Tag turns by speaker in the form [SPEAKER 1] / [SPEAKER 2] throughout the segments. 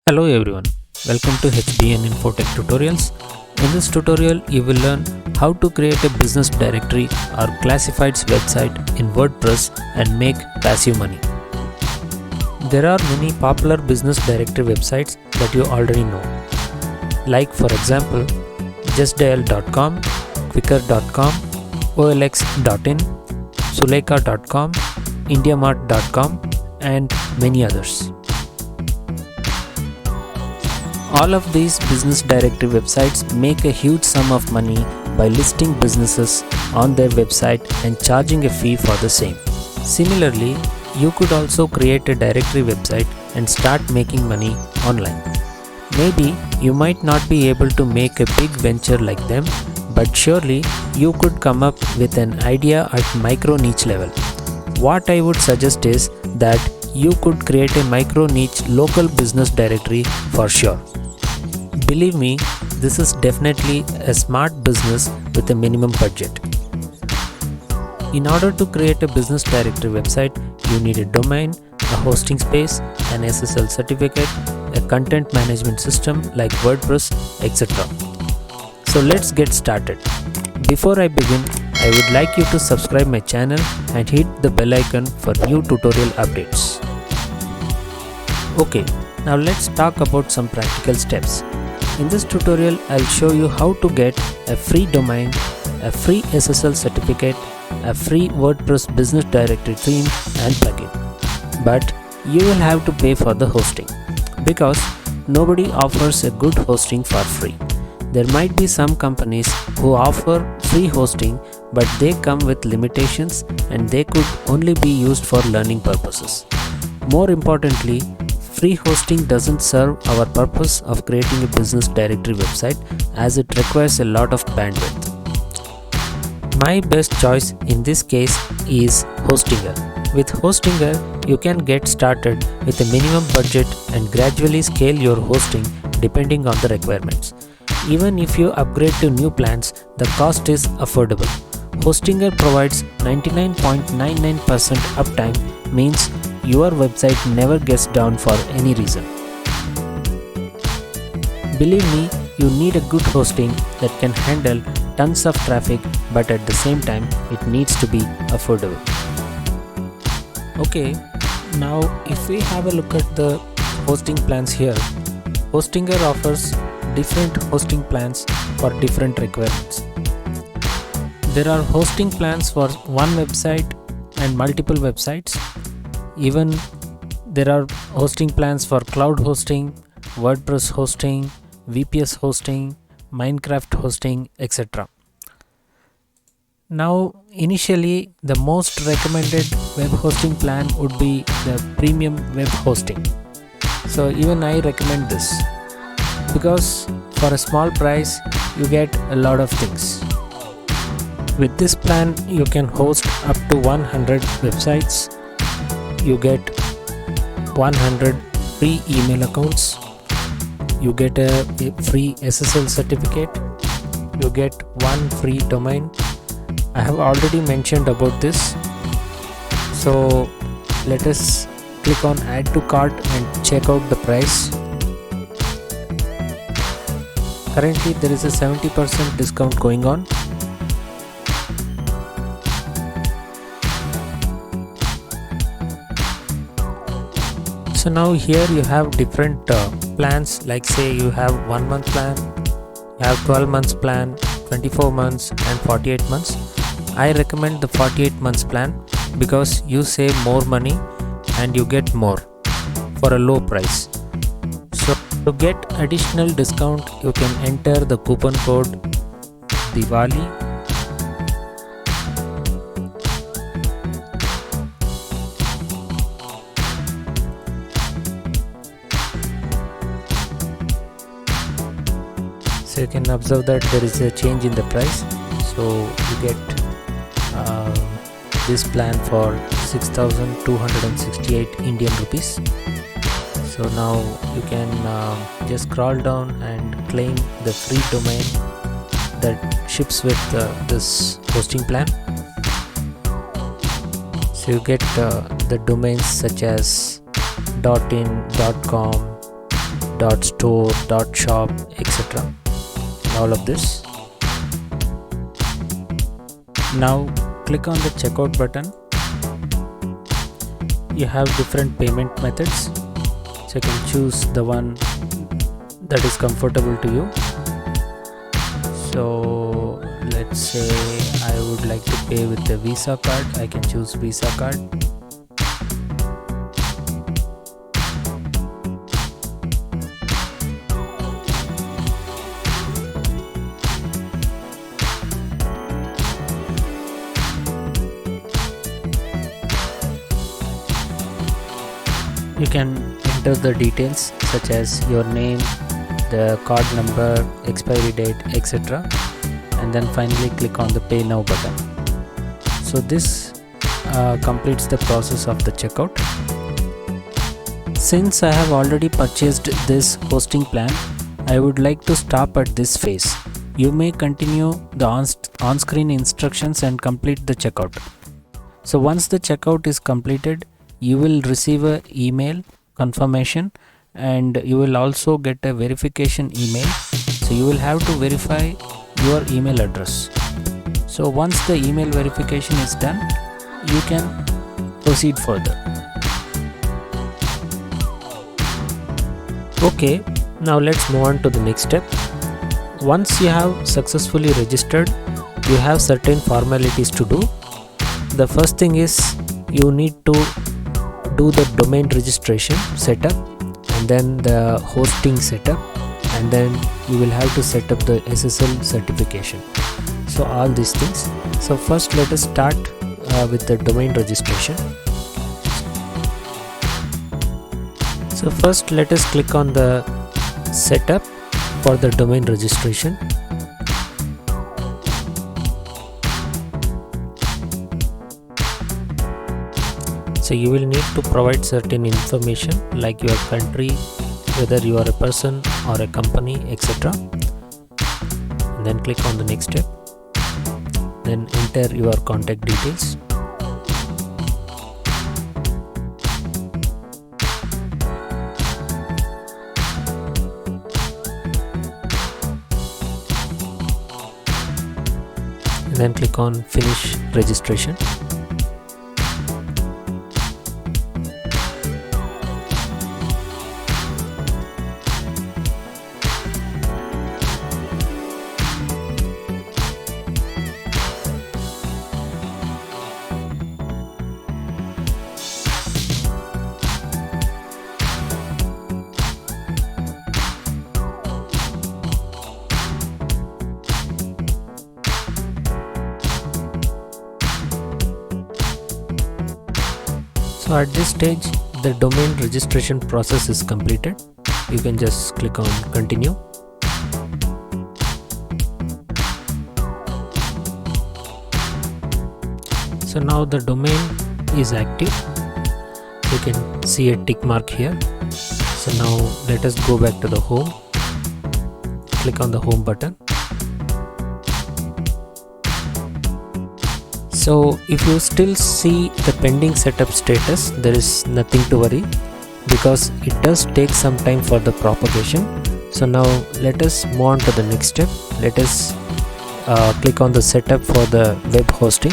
[SPEAKER 1] Hello everyone, welcome to HBN Infotech Tutorials. In this tutorial, you will learn how to create a business directory or classifieds website in WordPress and make passive money. There are many popular business directory websites that you already know, like for example, justdial.com, quicker.com, olx.in, suleka.com, indiamart.com, and many others. All of these business directory websites make a huge sum of money by listing businesses on their website and charging a fee for the same. Similarly, you could also create a directory website and start making money online. Maybe you might not be able to make a big venture like them, but surely you could come up with an idea at micro niche level. What I would suggest is that you could create a micro niche local business directory for sure. Believe me, this is definitely a smart business with a minimum budget. In order to create a business directory website, you need a domain, a hosting space, an SSL certificate, a content management system like WordPress, etc. So let's get started. Before I begin, I would like you to subscribe my channel and hit the bell icon for new tutorial updates. Okay, now let's talk about some practical steps. In this tutorial, I'll show you how to get a free domain, a free SSL certificate, a free WordPress business directory theme and plugin. But you will have to pay for the hosting because nobody offers a good hosting for free. There might be some companies who offer free hosting, but they come with limitations and they could only be used for learning purposes. More importantly, free hosting doesn't serve our purpose of creating a business directory website as it requires a lot of bandwidth. My best choice in this case is Hostinger. With Hostinger, you can get started with a minimum budget and gradually scale your hosting depending on the requirements. Even if you upgrade to new plans, the cost is affordable. Hostinger provides 99.99% uptime, means your website never gets down for any reason. Believe me, you need a good hosting that can handle tons of traffic, but at the same time, it needs to be affordable. Okay, now if we have a look at the hosting plans here, Hostinger offers different hosting plans for different requirements. There are hosting plans for one website and multiple websites. Even there are hosting plans for cloud hosting, WordPress hosting, VPS hosting, Minecraft hosting, etc. Now, initially, the most recommended web hosting plan would be the premium web hosting. So even I recommend this because for a small price, you get a lot of things. With this plan, you can host up to 100 websites. You get 100 free email accounts, you get a free SSL certificate, you get one free domain. I have already mentioned about this, so let us click on add to cart and check out the price. Currently there is a 70% discount going on. So now here you have different plans, like say you have 1 month plan, you have 12 months plan, 24 months and 48 months. I recommend the 48 months plan because you save more money and you get more for a low price. So to get additional discount, you can enter the coupon code Diwali . So you can observe that there is a change in the price. So you get this plan for 6,268 Indian rupees. So now you can just scroll down and claim the free domain that ships with this hosting plan. So you get the domains such as .in, .com, .store, .shop, etc. All of this. Now click on the checkout button. You have different payment methods, so you can choose the one that is comfortable to you. So let's say I would like to pay with a Visa card. I can choose Visa card. You can enter the details such as your name, the card number, expiry date, etc. and then finally click on the pay now button. So this completes the process of the checkout. Since I have already purchased this hosting plan, I would like to stop at this phase. You may continue the on-screen instructions and complete the checkout. So once the checkout is completed, you will receive an email confirmation and you will also get a verification email. So you will have to verify your email address. So once the email verification is done, you can proceed further. Okay, now let's move on to the next step. Once you have successfully registered, you have certain formalities to do. The first thing is you need to do the domain registration setup and then the hosting setup, and then you will have to set up the SSL certification. So all these things. So first let us start with the domain registration. So first let us click on the setup for the domain registration. So you will need to provide certain information like your country, whether you are a person or a company, etc. And then click on the next step. Then enter your contact details. And then click on finish registration. So at this stage, the domain registration process is completed. You can just click on continue. So now the domain is active. You can see a tick mark here. So now let us go back to the home. Click on the home button. So if you still see the pending setup status, there is nothing to worry because it does take some time for the propagation. So now let us move on to the next step. Let us click on the setup for the web hosting.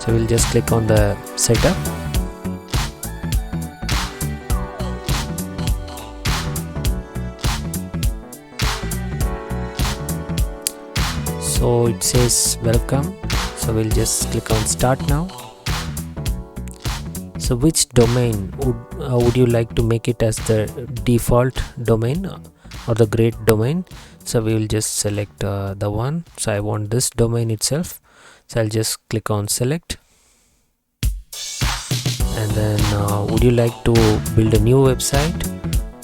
[SPEAKER 1] So we'll just click on the setup. So it says welcome. So we'll just click on start now. So which domain would you like to make it as the default domain or the great domain? So we will just select the one. So I want this domain itself. So I'll just click on select. And then would you like to build a new website?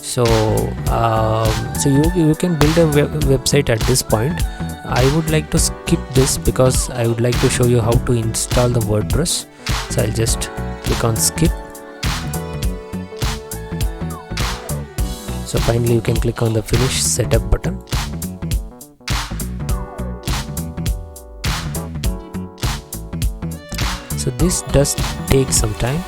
[SPEAKER 1] So you can build a website at this point. I would like to skip this because I would like to show you how to install the WordPress. So I'll just click on skip. So finally you can click on the finish setup button. So this does take some time.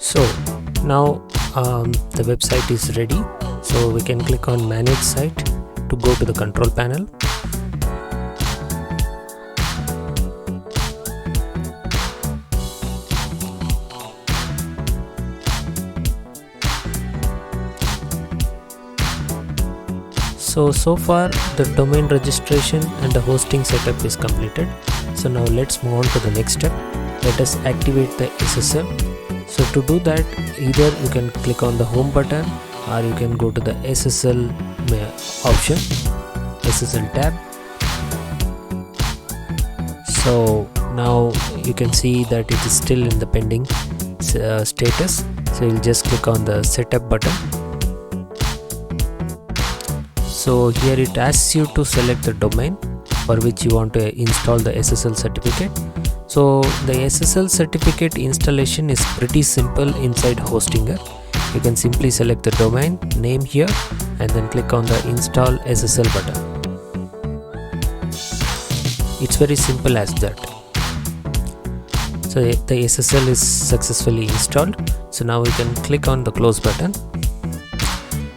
[SPEAKER 1] So now the website is ready, so we can click on manage site to go to the control panel. So far the domain registration and the hosting setup is completed. So now let's move on to the next step. Let us activate the SSL. So to do that, either you can click on the home button or you can go to the SSL option, SSL tab. So now you can see that it is still in the pending status. So you'll just click on the setup button. So here it asks you to select the domain for which you want to install the SSL certificate. So the SSL certificate installation is pretty simple inside Hostinger. You can simply select the domain name here and then click on the install SSL button. It's very simple as that. So the SSL is successfully installed. So now we can click on the close button.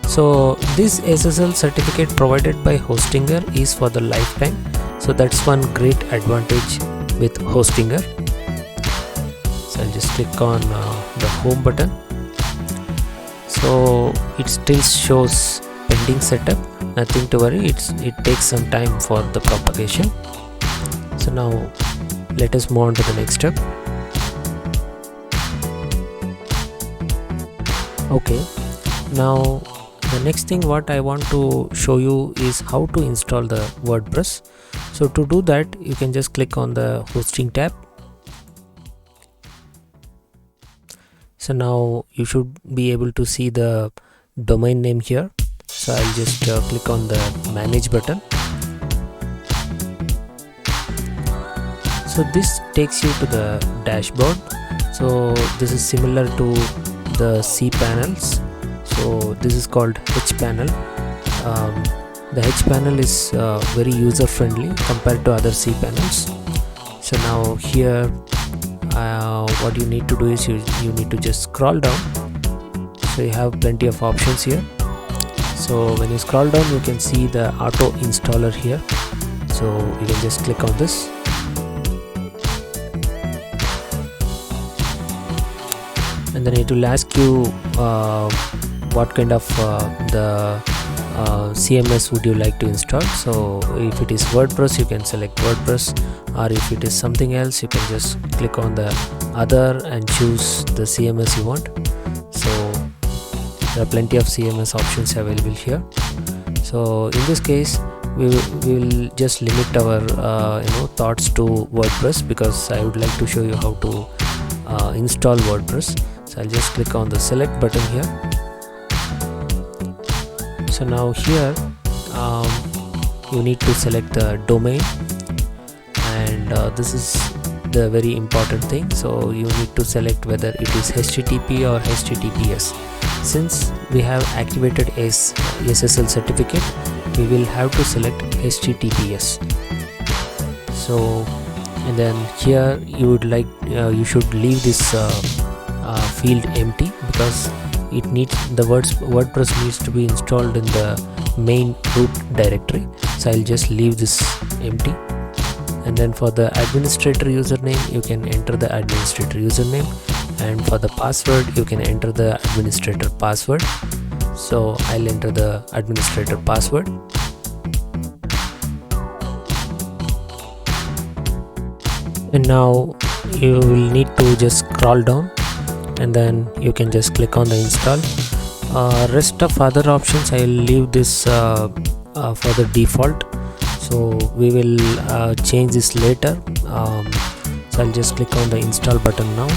[SPEAKER 1] So this SSL certificate provided by Hostinger is for the lifetime. So that's one great advantage with Hostinger. So I'll just click on the home button. So it still shows pending setup. Nothing to worry. It takes some time for the propagation. So now let us move on to the next step. Okay, now the next thing what I want to show you is how to install the WordPress. So to do that, you can just click on the hosting tab. So now you should be able to see the domain name here. So I'll just click on the manage button. So this takes you to the dashboard. So this is similar to the cPanels. So this is called HPanel. The HPanel is very user friendly compared to other cPanels. So now here what you need to do is you need to just scroll down. So you have plenty of options here. So when you scroll down, you can see the auto installer here. So you can just click on this. And then it will ask you what kind of the CMS would you like to install. So if it is WordPress, you can select WordPress, or if it is something else, you can just click on the other and choose the CMS you want. So there are plenty of CMS options available here. So in this case, we will just limit our thoughts to WordPress, because I would like to show you how to install WordPress. So I'll just click on the select button here. So now here you need to select the domain, and this is the very important thing. So you need to select whether it is HTTP or HTTPS. Since we have activated SSL certificate, we will have to select HTTPS. So and then here you should leave this field empty, because it needs WordPress needs to be installed in the main root directory. So I'll just leave this empty. And then for the administrator username, you can enter the administrator username, and for the password you can enter the administrator password. So I'll enter the administrator password. And now you will need to just scroll down, and then you can just click on the install. Rest of other options I will leave this for the default. So we will change this later. So I'll just click on the install button now.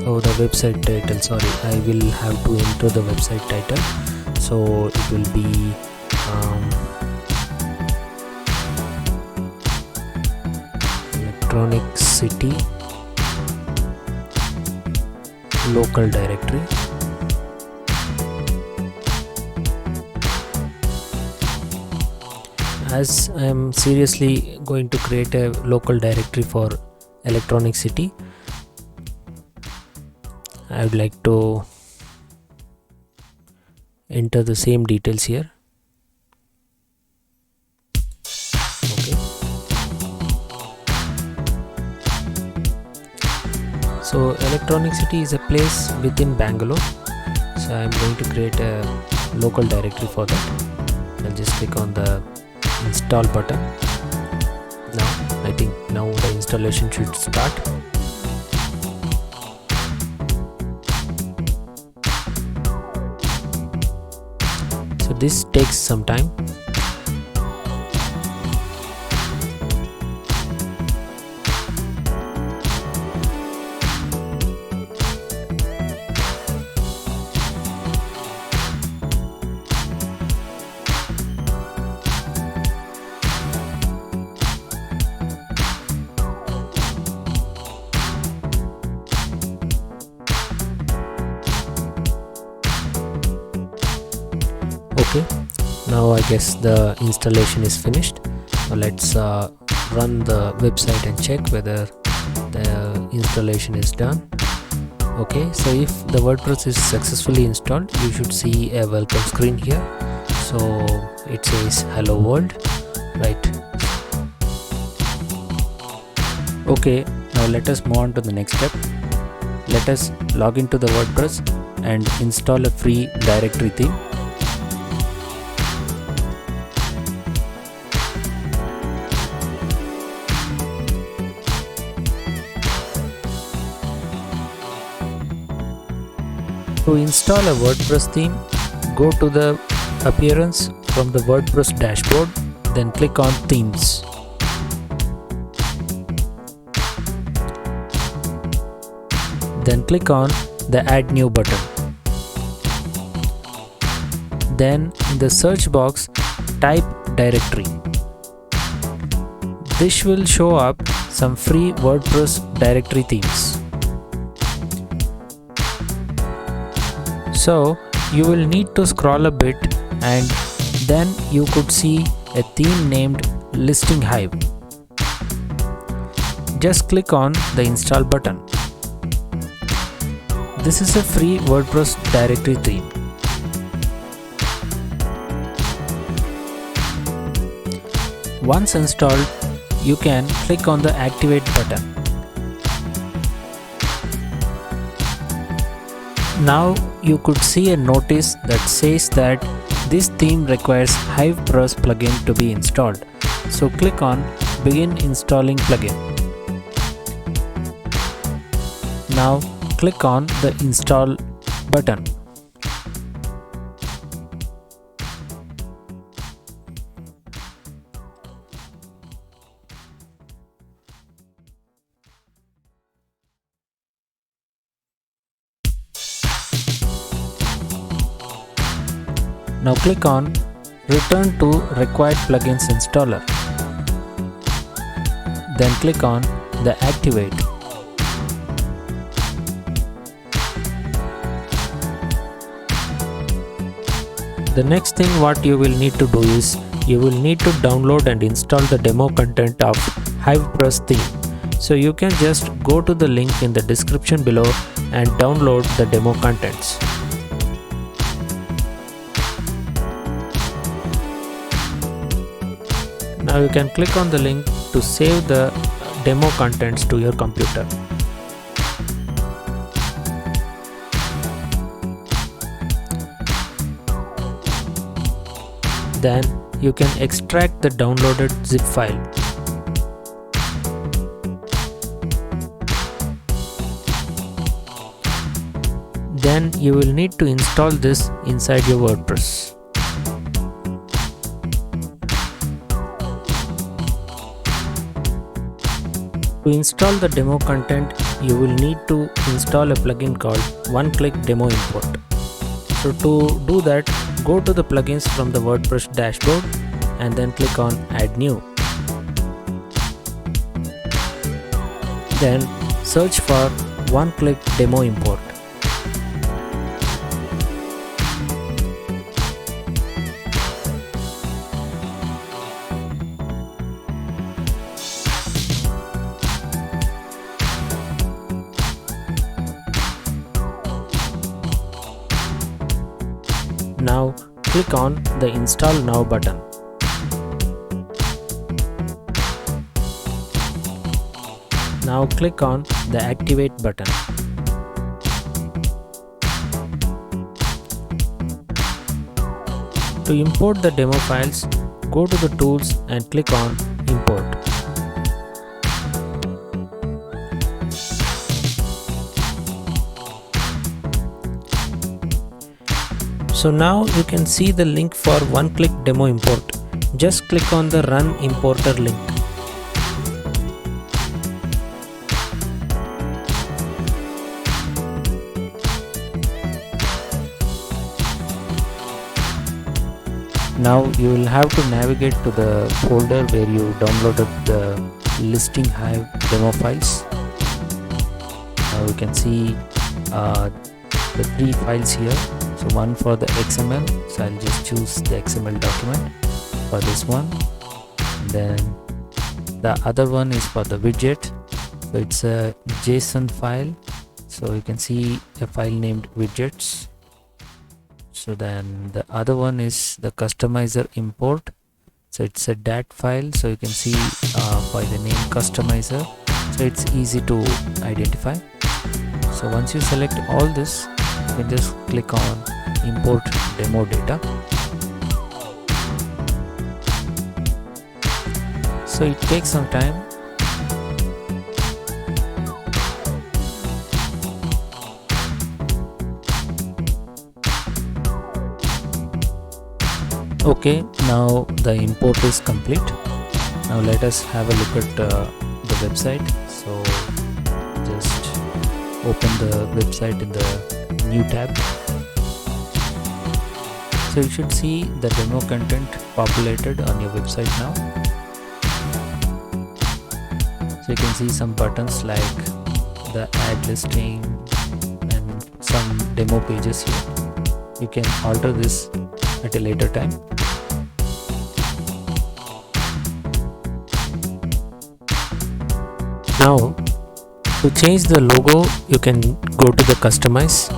[SPEAKER 1] Oh, the website title, sorry, I will have to enter the website title. So it will be electronic city local directory. as I am seriously going to create a local directory for Electronic City, I would like to enter the same details here. Okay. So Electronic City is a place within Bangalore. So I am going to create a local directory for that. I'll just click on the install button. Now I think now the installation should start. So this takes some time. Okay, now I guess the installation is finished. Now let's run the website and check whether the installation is done. Okay, so if the WordPress is successfully installed, you should see a welcome screen here. So it says hello world, right? Okay, now let us move on to the next step. Let us log into the WordPress and install a free directory theme. To install a WordPress theme, go to the appearance from the WordPress dashboard, then click on Themes. Then click on the Add New button. Then in the search box, type directory. This will show up some free WordPress directory themes. So you will need to scroll a bit and then you could see a theme named Listing Hive. Just click on the install button. This is a free WordPress directory theme. Once installed, you can click on the Activate button. Now you could see a notice that says that this theme requires HivePress plugin to be installed. So click on Begin installing plugin. Now click on the Install button. Now click on Return to Required Plugins Installer. Then click on the Activate. The next thing what you will need to do is you will need to download and install the demo content of HivePress theme. So you can just go to the link in the description below and download the demo contents. Now you can click on the link to save the demo contents to your computer. Then you can extract the downloaded zip file. Then you will need to install this inside your WordPress. To install the demo content, you will need to install a plugin called OneClick Demo Import. So to do that, go to the plugins from the WordPress dashboard and then click on Add New. Then search for OneClick Demo Import. Now click on the Install Now button. Now click on the Activate button. To import the demo files, go to the tools and click on Import. So now you can see the link for OneClick demo import. Just click on the Run Importer link. Now you will have to navigate to the folder where you downloaded the listing Hive demo files. Now you can see the three files here. So one for the XML, so I'll just choose the XML document for this one. Then the other one is for the widget, so it's a JSON file, so you can see a file named widgets. So then the other one is the customizer import, so it's a DAT file, so you can see by the name customizer, so it's easy to identify. So once you select all this, you can just click on Import Demo Data. So it takes some time. Okay, now the import is complete. Now let us have a look at the website. So just open the website in the new tab. So you should see the demo content populated on your website now. So you can see some buttons like the add listing and some demo pages here. You can alter this at a later time. Now to change the logo, you can go to the customize.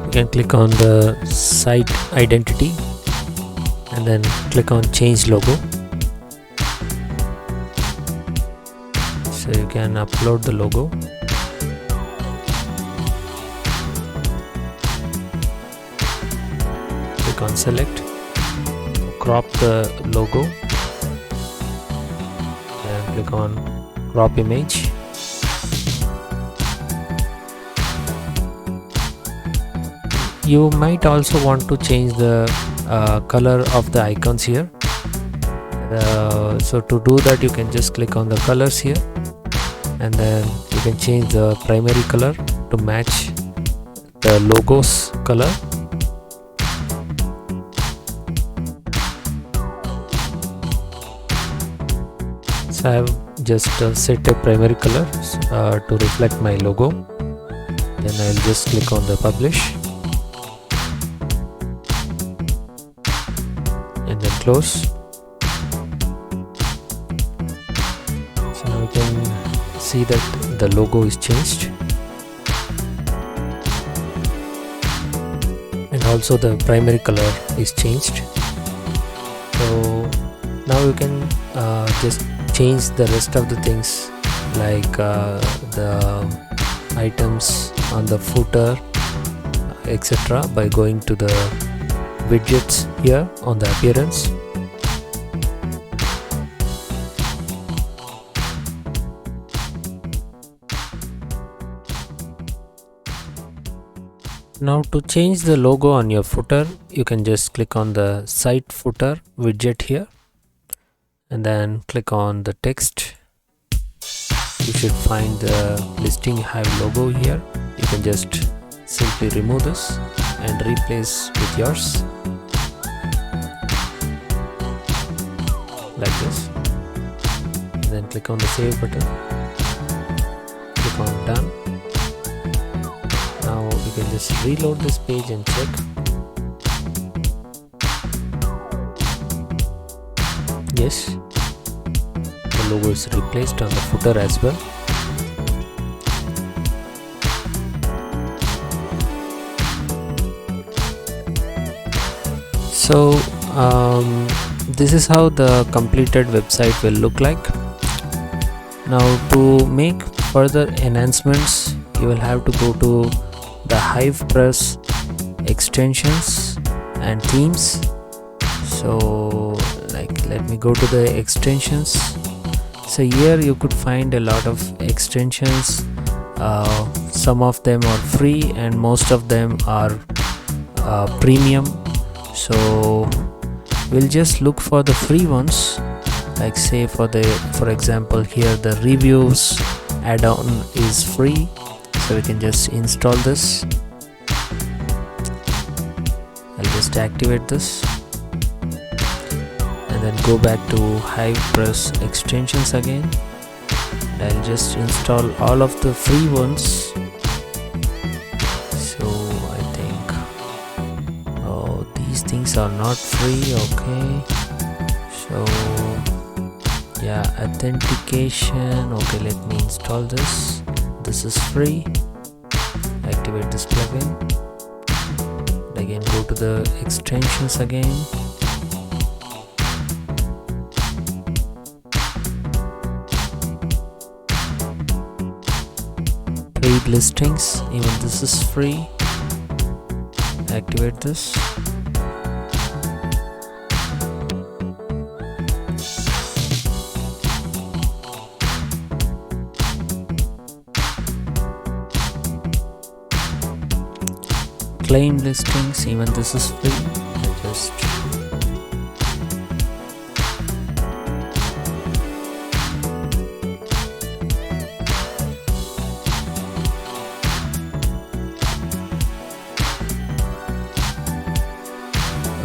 [SPEAKER 1] You can click on the site identity and then click on change logo. So you can upload the logo. Click on select, crop the logo, and click on crop image. You might also want to change the color of the icons here. So to do that, you can just click on the colors here, and then you can change the primary color to match the logo's color. So I have just set a primary color to reflect my logo. Then I'll just click on the publish and then close. So now you can see that the logo is changed, and also the primary color is changed. So now you can just change the rest of the things like the items on the footer, etc. by going to the widgets here on the appearance. Now to change the logo on your footer, you can just click on the site footer widget here and then click on the text. You should find the listing Hive logo here. You can just simply remove this and replace with yours like this, and then click on the save button, click on done. Now you can just reload this page and check. Yes, the logo is replaced on the footer as well. So this is how the completed website will look like. Now to make further enhancements, you will have to go to the HivePress extensions and themes. So let me go to the extensions. So here you could find a lot of extensions. Some of them are free and most of them are premium. So we'll just look for the free ones, like say for example here the reviews add-on is free, so we can just install this. I'll just activate this and then go back to HivePress extensions again, and I'll just install all of the free ones. So I think these things are not free. Okay, so yeah, authentication. Okay, let me install this. This is free. Activate this plugin. Again, go to the extensions again. Paid listings, even this is free. Activate this. Claim listings, even this is free.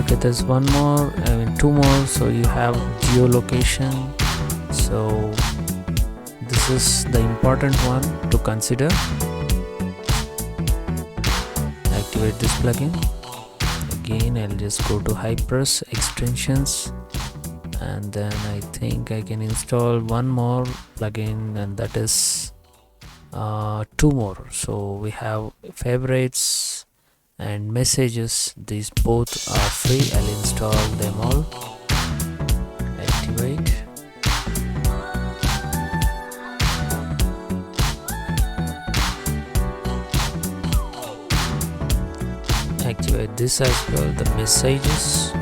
[SPEAKER 1] Okay, there's one more, two more. So you have geolocation. So this is the important one to consider. Activate this plugin. Again, I'll just go to HivePress extensions, and then I think I can install one more plugin, and that is two more. So we have favorites and messages. These both are free. I'll install them all. Activate. Activate this as well, the messages.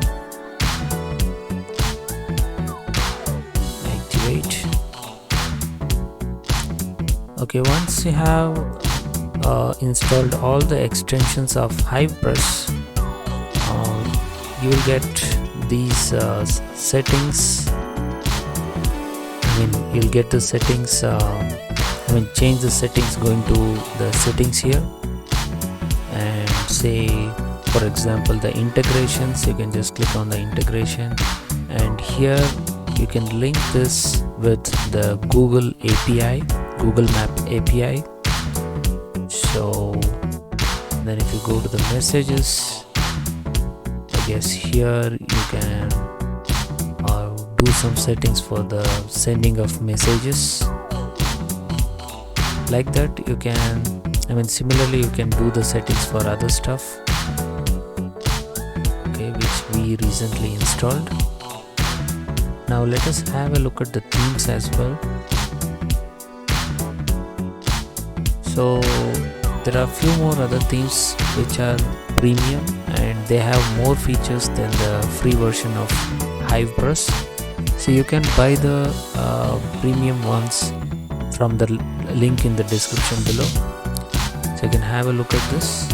[SPEAKER 1] Activate. Okay, once you have installed all the extensions of HivePress, you will get these settings. You'll get the settings. Change the settings going to the settings here, and say for example the integrations. You can just click on the integration, and here you can link this with the Google API, Google Map API. So then if you go to the messages, I guess here you can do some settings for the sending of messages. Like that you can, similarly you can do the settings for other stuff, okay, which we recently installed. Now let us have a look at the themes as well. So there are a few more other themes which are premium, and they have more features than the free version of HivePress. So you can buy the premium ones from the link in the description below. So you can have a look at this.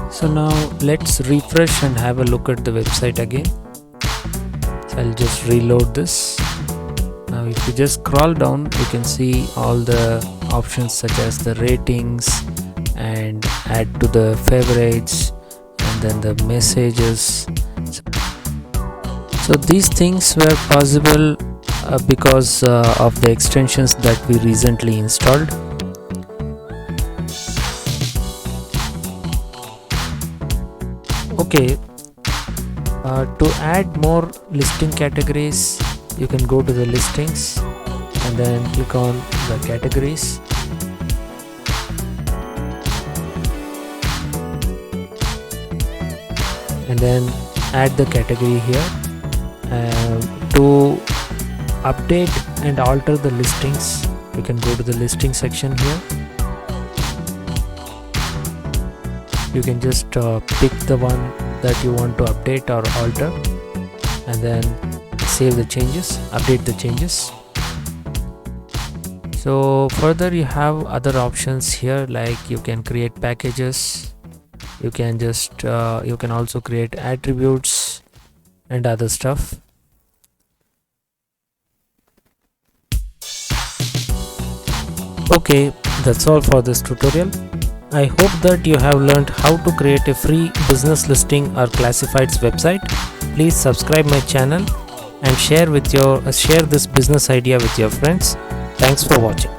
[SPEAKER 1] So now let's refresh and have a look at the website again. So I'll just reload this. Now if you just scroll down, you can see all the options such as the ratings and add to the favorites, and then the messages. So these things were possible because of the extensions that we recently installed. Okay, to add more listing categories, you can go to the listings and then click on the categories. and then add the category here. To update and alter the listings, you can go to the listing section here. You can just pick the one that you want to update or alter, and then save the changes, update the changes. So further you have other options here, like you can create packages, you can just you can also create attributes and other stuff. Okay, that's all for this tutorial. I hope that you have learned how to create a free business listing or classifieds website. Please subscribe my channel and share this business idea with your friends. Thanks for watching.